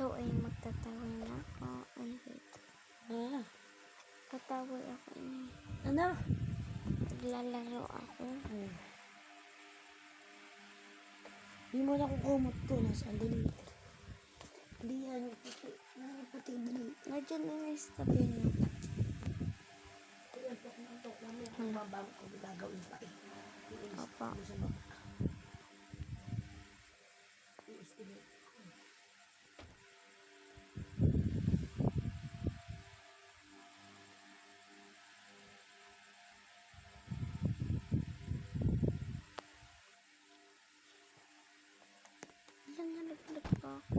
So, ay magtatawag na ako. Ay, wait. Tatawag ako ini. Ano? Naglalaro ako. Hindi mo na kukumot ko. Nasaan delete? Hindi yan. Yung puti delete. Nandiyan na sa tabi niyo. Ayan, tok na mo. Ang babang ko gagawin pa eh. Papa. I-estimate. Ilan nalaglag pa ako.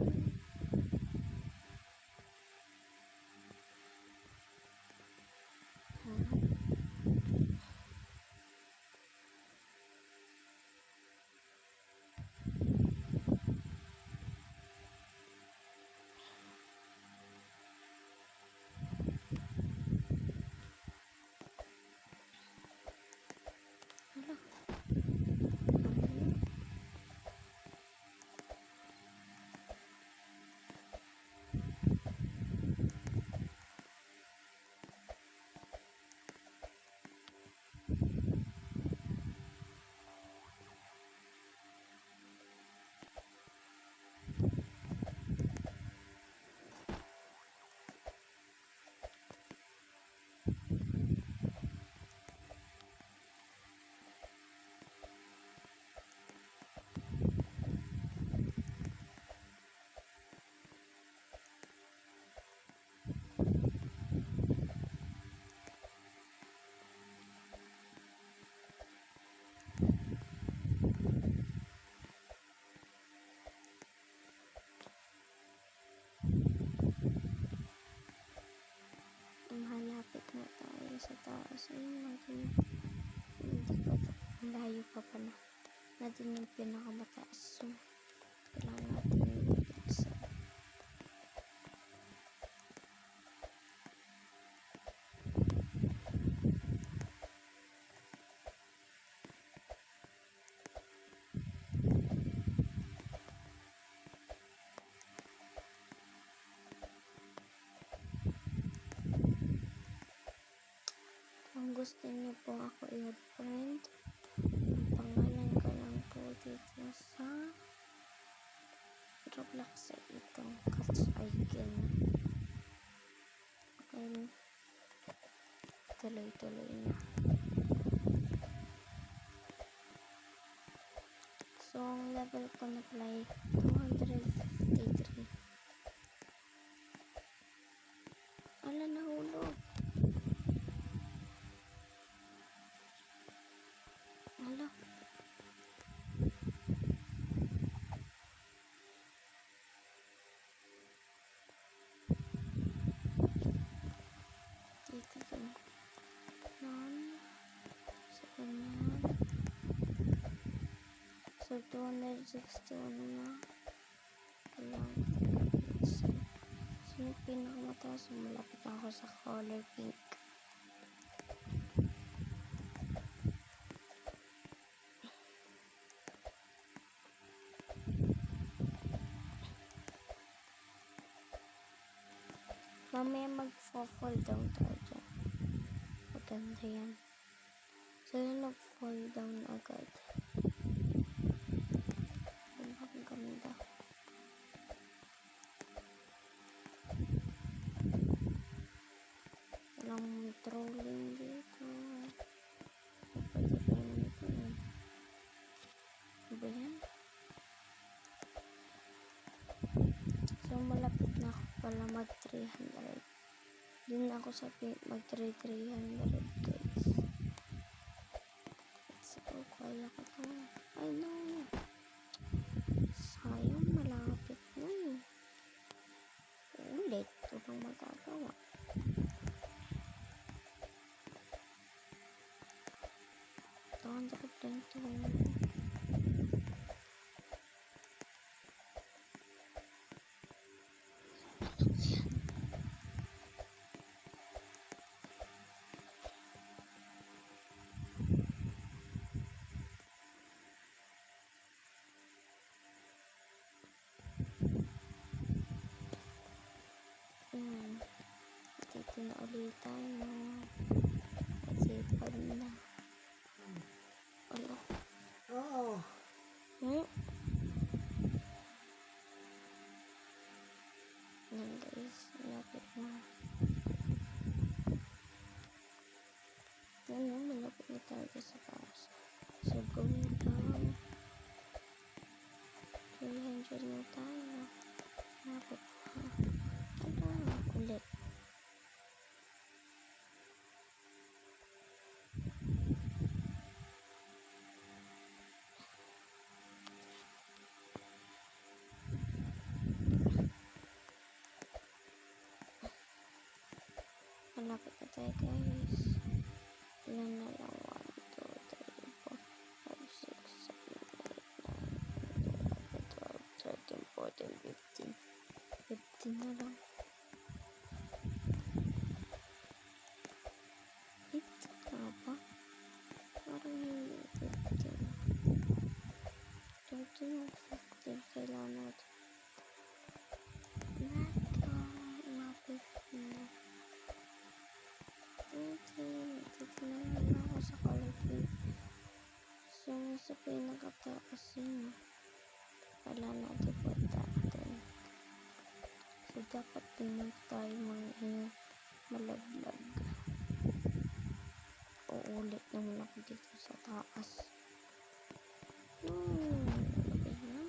Malapit na tayo sa taas. Ayun, hindi pa pa. Layo pa pala. Natin yung pinakamataas. So, kailangan natin yung mabilisan. Kung gusto niyo po ako i-add friend, ang pangalan ko lang po dito sa Roblox sa itong catch icon. Okay, tuloy-tuloy na. So, ang level ko na pala ay 253. Ala, nahulog. Ala. Dito din. Yan. So, ganyan. So, 261 na. Kailangan ko mabilisan. So, yung pinakamataas, malapit na ako sa color pink. Mamaya mag-fall down tayo dyan. Maganda yan. So, nag-fall down agad. Ang ganda. Walang trolling dito. Pwede pa rin ito eh. Ano ba yan? So, malapit na ako pala mag-300. Din ako sa mag-300 guys. So, kaya ko to. I know. Sayang, malapit na eh. Ulit. Ito lang magagawa. Ito, 100 Uwi tayo. Kasi pag na. Wala. Oo. Hmm? Yan guys, malapit na. Yan, malapit na tayo sa taas. So, gawin lang. 300 na tayo. Malapit na. Ala, ulit. Malapit na tayo guys. Ilan na lang? 1, 2, 3, 4, 5, 6, 7, 8, 9, 10, 11, 12, 13, 14, 15. 15 na lang. 15 na ba? Parang hindi 15. 13 o 15 kailangan natin. Let's go. Mga 15 na. 13 na ako sa quality. So, sa pinakataas yun. Wala natin pagdating. So, dapat tingin tayo mga malaglag. Uulit naman ako dito sa taas. Malaglag na.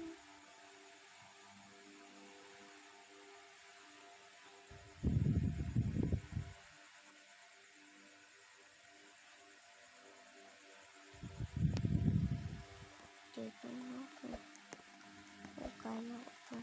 Dito na ako. O kaya ko to.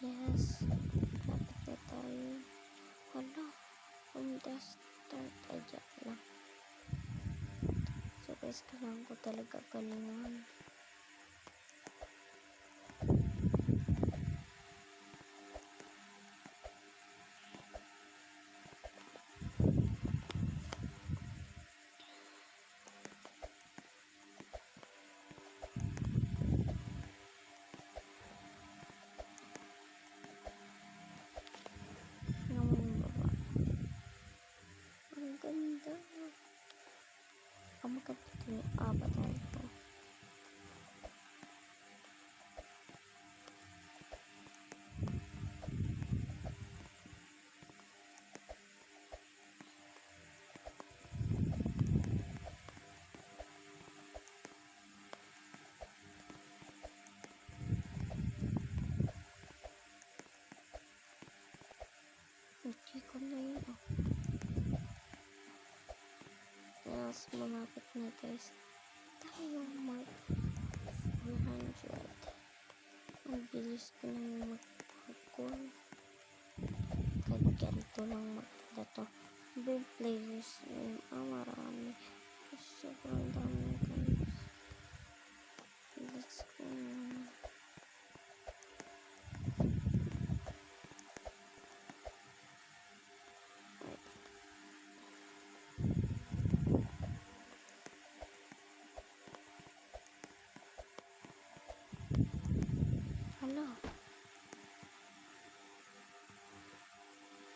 Yes. Dapat na tayo. Hala. From the start. Adyak na. So guys, kailangan ko talaga galingan. Naman baba. Ang ganda. Kamu maganda yung avatar ko. Okay ko na yun. Yes, malapit na guys. Tayo mag 400. Ang bilis ko lang mag-parkour. Kahit ganito lang maganda to. May players ngayon. Marami. Sobrang dami guys. Let's go. Hala.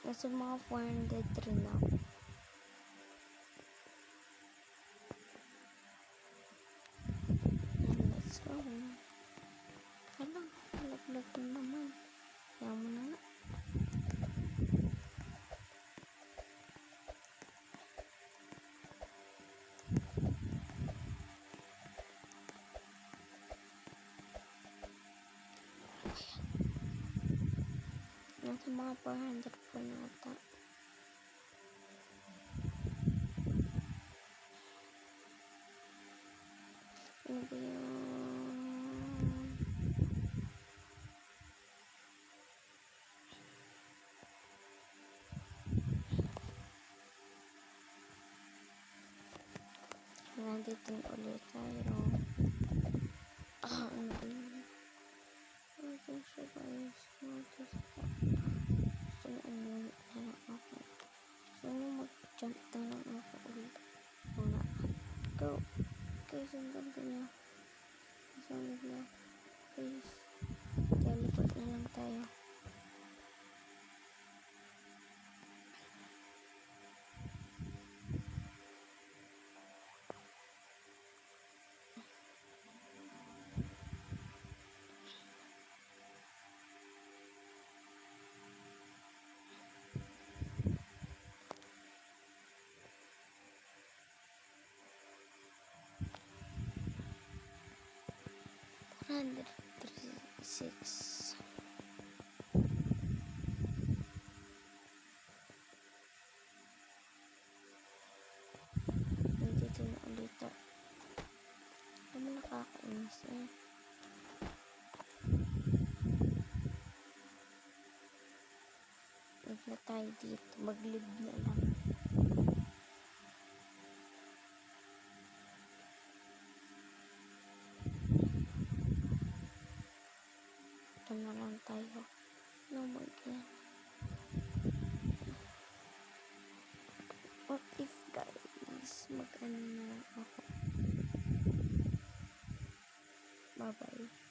Nasa mga 400 rin ako. And let's go. Hala. Malaglag na naman. Kaya mo na nga. Nasa mga 400 po nata. Ano ba yun? Nandito na ulit tayo. Ano ba yun? So guys, magsasabi gusto niyo umuwi na lang ako. Gusto niyo mag-jump na lang ako ulit. Mga go. Guys, ang ganda niya. Sabi niya, guys, teleport na lang tayo. Hundred 36. Nandito na ulit ako. Ano nakakainis eh. Huwag na tayo dito. Mag-live na lang. Ito na lang tayo. No more game. What if guys, mag-ano na lang ako. Bye bye.